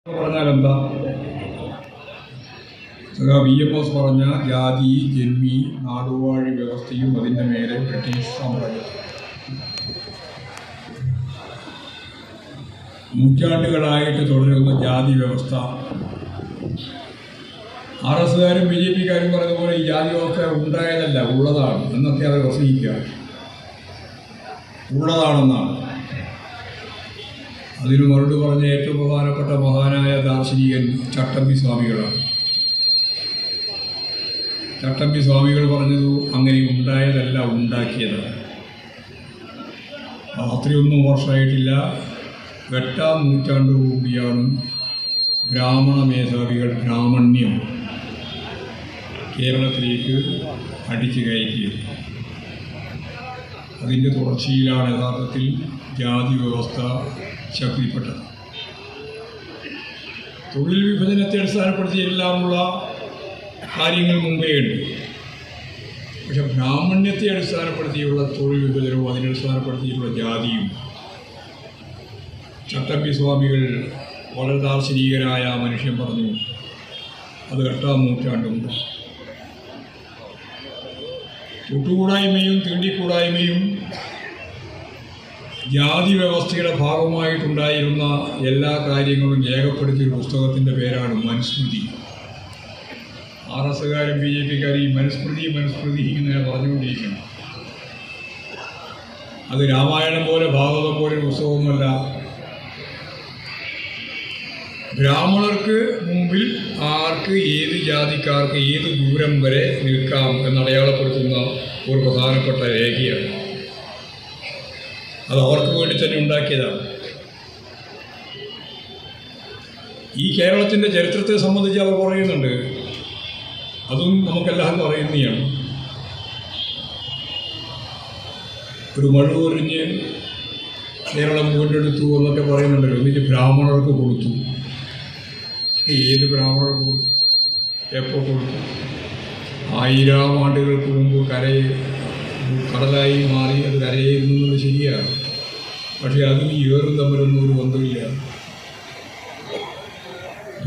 പറഞ്ഞാൽ എന്താ? VMS പറഞ്ഞ ജാതി, ജന്മി, നാടുവാഴി വ്യവസ്ഥയും അതിൻ്റെ മേലെ ബ്രിട്ടീഷ് സാമ്രാജ്യം. നൂറ്റാണ്ടുകളായിട്ട് തുടരുന്ന ജാതി വ്യവസ്ഥ RSകാരും BJPക്കാരും പറഞ്ഞതുപോലെ ഈ ജാതി വ്യവസ്ഥ ഉണ്ടായതല്ല, ഉള്ളതാണ് എന്നൊക്കെ അവർ പ്രസംഗിക്കുക. ഉള്ളതാണെന്നാണ്. അതിന് മറുപടി പറഞ്ഞ ഏറ്റവും പ്രധാനപ്പെട്ട മഹാനായ ദാർശനികൻ ചട്ടമ്പി സ്വാമികളാണ്. ചട്ടമ്പി സ്വാമികൾ പറഞ്ഞത് അങ്ങനെ ഉണ്ടായതല്ല, ഉണ്ടാക്കിയതാണ്. അത്രയൊന്നും വർഷമായിട്ടില്ല. 8-ാം നൂറ്റാണ്ടോടുകൂടിയാണ് ബ്രാഹ്മണ മേധാവികൾ ബ്രാഹ്മണ്യം കേരളത്തിലേക്ക് അടിച്ചു കയറ്റിയത്. അതിൻ്റെ തുടർച്ചയിലാണ് യഥാർത്ഥത്തിൽ ജാതി വ്യവസ്ഥ ശക്തിപ്പെട്ടത്. തൊഴിൽ വിഭജനത്തെ അടിസ്ഥാനപ്പെടുത്തി എല്ലാമുള്ള കാര്യങ്ങൾ മുമ്പേ ഉണ്ട്. പക്ഷെ ബ്രാഹ്മണ്യത്തെ അടിസ്ഥാനപ്പെടുത്തിയുള്ള തൊഴിൽ വിഭജനവും അതിനെ അടിസ്ഥാനപ്പെടുത്തിയുള്ള ജാതിയും ചട്ടമ്പി സ്വാമികൾ വളരെ ദാർശനികനായ മനുഷ്യൻ പറഞ്ഞു. അത് 8-ാം നൂറ്റാണ്ടുണ്ട്. തൊട്ടുകൂടായ്മയും തീണ്ടിക്കൂടായ്മയും ജാതി വ്യവസ്ഥയുടെ ഭാഗമായിട്ടുണ്ടായിരുന്ന എല്ലാ കാര്യങ്ങളും രേഖപ്പെടുത്തിയ പുസ്തകത്തിൻ്റെ പേരാണ് മനുസ്മൃതി. RSകാരും BJPക്കാരും ഈ മനുസ്മൃതി ഇങ്ങനെ പറഞ്ഞുകൊണ്ടിരിക്കണം. അത് രാമായണം പോലെ ഭാഗവതം പോലെ ഒരു പുസ്തകമൊന്നുമല്ല. ബ്രാഹ്മണർക്ക് മുമ്പിൽ ആർക്ക്, ഏത് ജാതിക്കാർക്ക് ഏത് ദൂരം വരെ നിൽക്കാം എന്നടയാളപ്പെടുത്തുന്ന ഒരു പ്രധാനപ്പെട്ട രേഖയാണ്. അത് അവർക്ക് വേണ്ടി തന്നെ ഉണ്ടാക്കിയതാണ്. ഈ കേരളത്തിൻ്റെ ചരിത്രത്തെ സംബന്ധിച്ച് അവർ പറയുന്നുണ്ട്. അതും നമുക്കെല്ലാവരും അറിയുന്നതാണ്. ഒരു മഴ പൊരിഞ്ഞ് കേരളം വീണ്ടെടുത്തു എന്നൊക്കെ പറയുന്നുണ്ടല്ലോ. എന്നിട്ട് ബ്രാഹ്മണർക്ക് കൊടുത്തു. ഏത് ബ്രാഹ്മണർക്ക് കൊടുത്തു? എപ്പോൾ കൊടുത്തു? 1000 ആണ്ടുകൾക്ക് മുമ്പ് കടലായി മാറി അത് കരയായിരുന്നു എന്നത് ശരിയാണ്. പക്ഷേ അതും ഈ ഏറും തമ്മിലൊന്നും ഒരു ബന്ധമില്ല.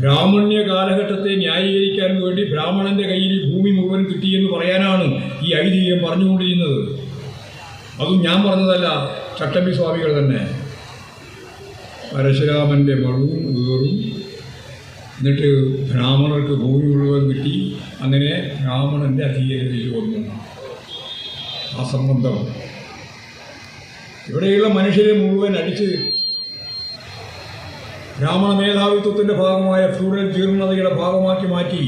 ബ്രാഹ്മണ്യ കാലഘട്ടത്തെ ന്യായീകരിക്കാൻ വേണ്ടി ബ്രാഹ്മണന്റെ കയ്യിൽ ഭൂമി മുഴുവൻ കിട്ടിയെന്ന് പറയാനാണ് ഈ ഐതിഹ്യം പറഞ്ഞുകൊണ്ടിരുന്നത്. അതും ഞാൻ പറഞ്ഞതല്ല, ചട്ടമ്പി സ്വാമികൾ തന്നെ. പരശുരാമൻ്റെ മഴവും ഏറും, എന്നിട്ട് ബ്രാഹ്മണർക്ക് ഭൂമി മുഴുവൻ കിട്ടി. അങ്ങനെ ബ്രാഹ്മണൻ്റെ അധീനതയിൽ വന്നു ആ സംബന്ധം. ഇവിടെയുള്ള മനുഷ്യരെ മുഴുവൻ അടിച്ച് ബ്രാഹ്മണ മേധാവിത്വത്തിൻ്റെ ഭാഗമായ ഫ്യൂഡൽ ജീർണതയുടെ ഭാഗമാക്കി മാറ്റി.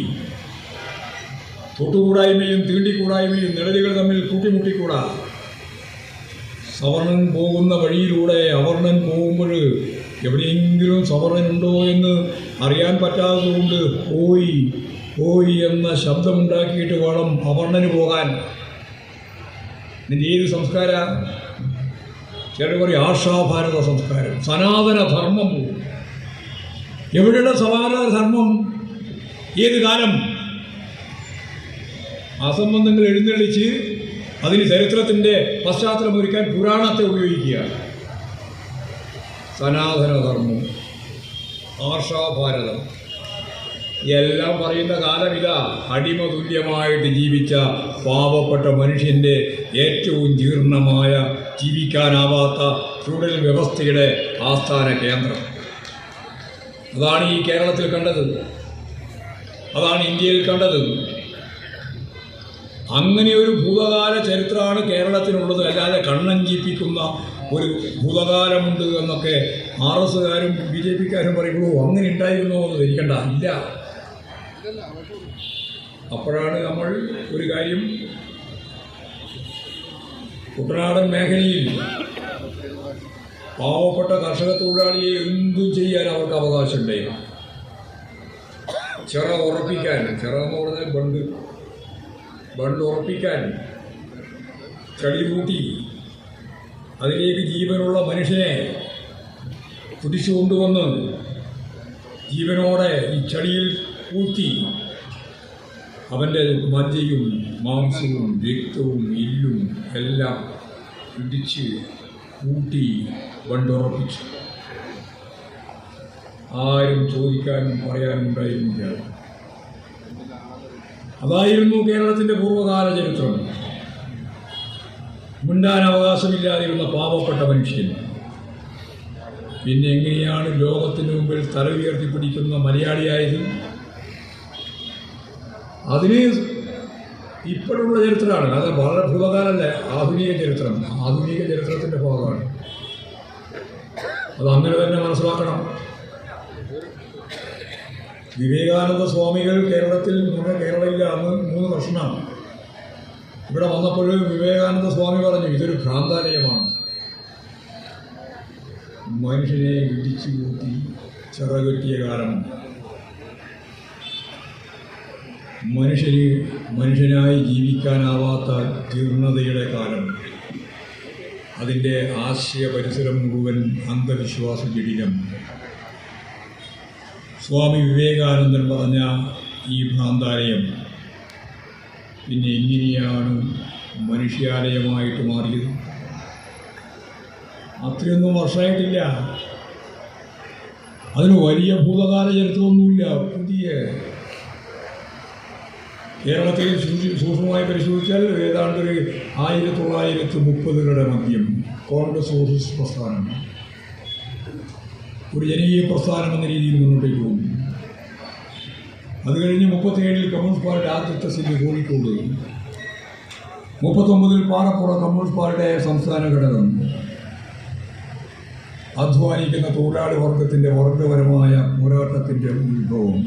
തൊട്ടുകൂടായ്മയും തീണ്ടിക്കൂടായ്മയും നിഴലുകൾ തമ്മിൽ കൂട്ടിമുട്ടിക്കൂടാ. സവർണൻ പോകുന്ന വഴിയിലൂടെ അവർണൻ പോകുമ്പോൾ എവിടെയെങ്കിലും സവർണനുണ്ടോ എന്ന് അറിയാൻ പറ്റാത്തതുകൊണ്ട് പോയി പോയി എന്ന ശബ്ദമുണ്ടാക്കിയിട്ട് വേണം അവർണന് പോകാൻ. ഇതിൻ്റെ ഏത് സംസ്കാര? ചിലർ പറയും ആർഷാഭാരത സംസ്കാരം, സനാതന ധർമ്മം പോകും. എവിടെയുള്ള സനാതന ധർമ്മം? ഏത് കാലം? അസംബന്ധങ്ങൾ എഴുന്നള്ളിച്ച് അതിന് ചരിത്രത്തിൻ്റെ പശ്ചാത്തലമൊരുക്കാൻ പുരാണത്തെ ഉപയോഗിക്കുക. സനാതനധർമ്മം, ആർഷാഭാരതം എല്ലാം പറയുന്ന കാലമിതാ. അടിമ തുല്യമായിട്ട് ജീവിച്ച പാവപ്പെട്ട മനുഷ്യൻ്റെ ഏറ്റവും ജീർണമായ, ജീവിക്കാനാവാത്ത ഫ്യൂഡൽ വ്യവസ്ഥയുടെ ആസ്ഥാന കേന്ദ്രം. അതാണ് ഈ കേരളത്തിൽ കണ്ടത്, അതാണ് ഇന്ത്യയിൽ കണ്ടത്. അങ്ങനെ ഒരു ഭൂതകാല ചരിത്രമാണ് കേരളത്തിനുള്ളത്. അല്ലാതെ കണ്ണഞ്ചിപ്പിക്കുന്ന ഒരു ഭൂതകാലമുണ്ട് എന്നൊക്കെ RSകാരും BJPക്കാരും പറയുമ്പോൾ അങ്ങനെ ഉണ്ടായിരുന്നോ എന്ന് ധരിക്കണ്ട. ഇല്ല. അപ്പോഴാണ് നമ്മൾ ഒരു കാര്യം, കുട്ടനാടൻ മേഖലയിൽ പാവപ്പെട്ട കർഷക തൊഴിലാളിയെ എന്തും ചെയ്യാൻ അവർക്ക് അവകാശമുണ്ടായിരുന്നു. ചിറ ഉറപ്പിക്കാൻ, ചിറ എന്ന് പറഞ്ഞാൽ ബണ്ട് ഉറപ്പിക്കാൻ ചളി കൂട്ടി അതിലേക്ക് ജീവനുള്ള മനുഷ്യനെ പിടിച്ചു കൊണ്ടുവന്ന് ജീവനോടെ ഈ ചളിയിൽ കൂട്ടി അവൻ്റെ മജ്ജയും മാംസവും രക്തവും എല്ലും എല്ലാം ഇടിച്ച് കൂട്ടി ബണ്ടുറപ്പിച്ചു. ആരും ചോദിക്കാനും പറയാനും ഉണ്ടായിരുന്നില്ല. അതായിരുന്നു കേരളത്തിൻ്റെ പൂർവ്വകാല ചരിത്രം. മുണ്ടാൻ അവകാശമില്ലാതിരുന്ന പാവപ്പെട്ട മനുഷ്യൻ പിന്നെ എങ്ങനെയാണ് ലോകത്തിന് മുമ്പിൽ തല ഉയർത്തിപ്പിടിക്കുന്ന മലയാളിയായത്? അതിന് ഇപ്പോഴുള്ള ചരിത്രമാണ്, അത് വളരെ ഭൂതകാലമല്ല, ആധുനിക ചരിത്രം. ആധുനിക ചരിത്രത്തിൻ്റെ ഭാഗമാണ്. അത് അങ്ങനെ തന്നെ മനസ്സിലാക്കണം. വിവേകാനന്ദ സ്വാമികൾ കേരളത്തിൽ കേരളമില്ല, അന്ന് 3 വർഷമാണ്. ഇവിടെ വന്നപ്പോൾ വിവേകാനന്ദ സ്വാമി പറഞ്ഞു, ഇതൊരു ഭ്രാന്താലയമാണ്. മനുഷ്യനെ ഇടിച്ചു കൂട്ടി ചിറകെട്ടിയ കാലം, മനുഷ്യനായി ജീവിക്കാനാവാത്ത ജീർണതയുടെ കാലം, അതിൻ്റെ ആശയ പരിസരം മുഴുവൻ അന്ധവിശ്വാസ ജടിലം. സ്വാമി വിവേകാനന്ദൻ പറഞ്ഞ ഈ ഭ്രാന്താലയം പിന്നെ എങ്ങനെയാണ് മനുഷ്യാലയമായിട്ട് മാറിയത്? അത്രയൊന്നും വർഷമായിട്ടില്ല. അതിന് വലിയ ഭൂതകാല ചരിത്രമൊന്നുമില്ല. പുതിയ കേരളത്തിൽ സൂക്ഷ്മമായി പരിശോധിച്ചാൽ ഏതാണ്ട് ഒരു 1930കളുടെ മധ്യം കോൺഗ്രസ് സോഷ്യലിസ്റ്റ് പ്രസ്ഥാനം ഒരു ജനകീയ പ്രസ്ഥാനം എന്ന രീതിയിൽ മുന്നോട്ടേക്ക് പോകും. അത് കഴിഞ്ഞ് 37-ൽ കമ്മ്യൂണിസ്റ്റ് പാർട്ടിയുടെ ആദ്യത്തെ സീറ്റ് കോഴിക്കോട്, 39-ൽ പാറപ്പുറ കമ്മ്യൂണിസ്റ്റ് പാർട്ടിയുടെ സംസ്ഥാന ഘടകം, അധ്വാനിക്കുന്ന തൊഴിലാളി വർഗത്തിൻ്റെ വർഗപരമായ പോരാട്ടത്തിൻ്റെ ഉത്ഭവം,